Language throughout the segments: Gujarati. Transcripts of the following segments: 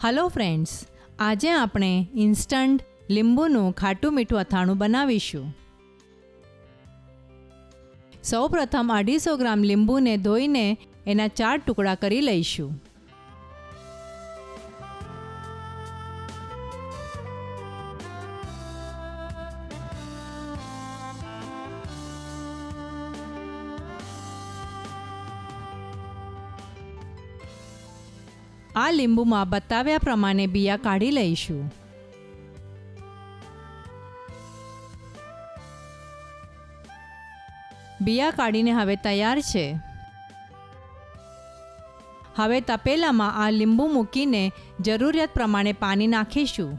હલો ફ્રેન્ડ્સ, આજે આપણે ઇન્સ્ટન્ટ લીંબુનું ખાટું મીઠું અથાણું બનાવીશું. સૌપ્રથમ 250 ગ્રામ લીંબુને ધોઈને એના 4 ટુકડા કરી લઈશું. આ લીંબુમાં બતાવ્યા પ્રમાણે બિયા કાઢી લઈશું. બિયા કાઢીને હવે તૈયાર છે. હવે તપેલામાં આ લીંબુ મૂકીને જરૂરિયાત પ્રમાણે પાણી નાખીશું.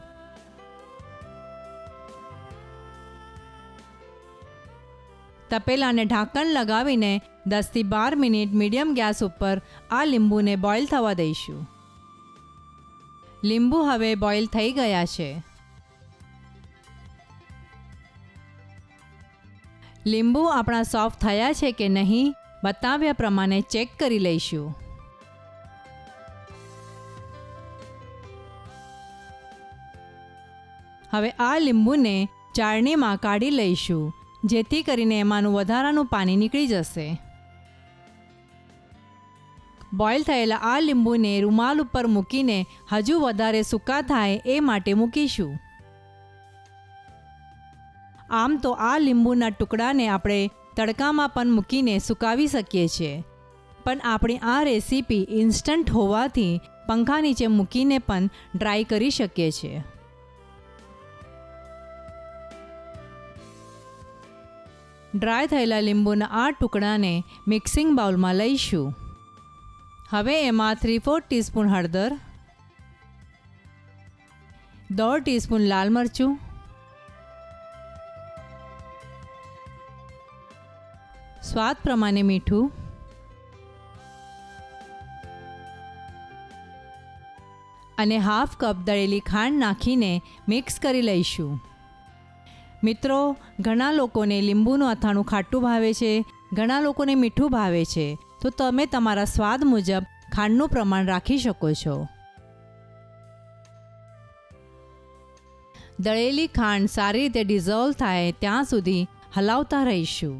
તપેલાને ઢાંકણ લગાવીને 10 થી 12 મિનિટ મીડિયમ ગેસ ઉપર આ લીંબુને બોઇલ થવા દઈશું. લીંબુ હવે બોઇલ થઈ ગયા છે. લીંબુ આપણા સોફ્ટ થયા છે કે નહીં બતાવ્યા પ્રમાણે ચેક કરી લઈશું. હવે આ લીંબુને ચાળણીમાં કાઢી લઈશું, જેથી કરીને એમાંનું વધારાનું પાણી નીકળી જશે. બોઇલ થયેલા આ લીંબુને રૂમાલ ઉપર મૂકીને હજુ વધારે સૂકા થાય એ માટે મૂકીશું. આમ તો આ લીંબુના ટુકડાને આપણે તડકામાં પણ મૂકીને સુકાવી શકીએ છીએ, પણ આપણી આ રેસીપી ઇન્સ્ટન્ટ હોવાથી પંખા નીચે મૂકીને પણ ડ્રાય કરી શકીએ છીએ. ડ્રાય થયેલા લીંબુના આ ટુકડાને મિક્સિંગ બાઉલમાં લઈશું. હવે એમાં 3/4 ટીસ્પૂન હળદર, 1/2 ટીસ્પૂન લાલ મરચું, સ્વાદ પ્રમાણે મીઠું અને 1/2 કપ દળેલી ખાંડ નાખીને મિક્સ કરી લઈશું. મિત્રો, ઘણા લોકોને લીંબુનું અથાણું ખાટું ભાવે છે, ઘણા લોકોને મીઠું ભાવે છે, તો તમે તમારા સ્વાદ મુજબ ખાંડનું પ્રમાણ રાખી શકો છો. દળેલી ખાંડ સારી રીતે ડિઝોલ્વ થાય ત્યાં સુધી હલાવતા રહીશું.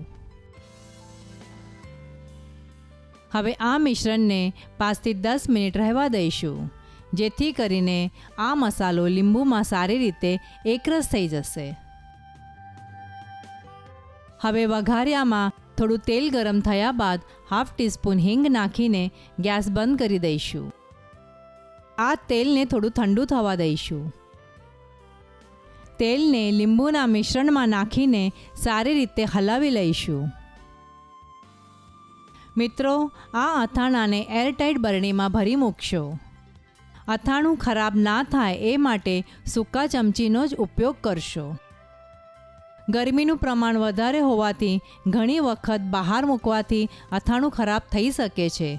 હવે આ મિશ્રણને 5 થી 10 મિનિટ રહેવા દઈશું, જેથી કરીને આ મસાલો લીંબુમાં સારી રીતે એકરસ થઈ જશે. હવે વઘારિયામાં થોડું તેલ ગરમ થયા બાદ 1/2 ટીસ્પૂન હિંગ નાખીને ગેસ બંધ કરી દઈશું. આ તેલને થોડું ઠંડુ થવા દઈશું. તેલને લીંબુના મિશ્રણમાં નાખીને સારી રીતે હલાવી લઈશું. મિત્રો, આ અથાણાને એરટાઇટ બરણીમાં ભરી મૂકશો. અથાણું ખરાબ ના થાય એ માટે સૂકા ચમચીનો જ ઉપયોગ કરશો. ગરમીનું પ્રમાણ વધારે હોવાથી ઘણી વખત બહાર મૂકવાથી અથાણું ખરાબ થઈ શકે છે,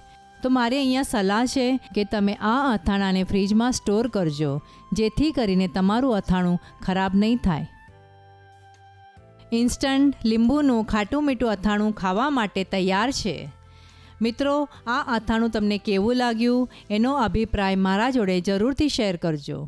તો મારી અહીંયા સલાહ છે કે તમે આ અથાણાને ફ્રીજમાં સ્ટોર કરજો, જેથી કરીને તમારું અથાણું ખરાબ નહીં થાય. ઇન્સ્ટન્ટ લીંબુનું ખાટું મીઠું અથાણું ખાવા માટે તૈયાર છે. મિત્રો, આ અથાણું તમને કેવું લાગ્યું એનો અભિપ્રાય મારા જોડે જરૂરથી શેર કરજો.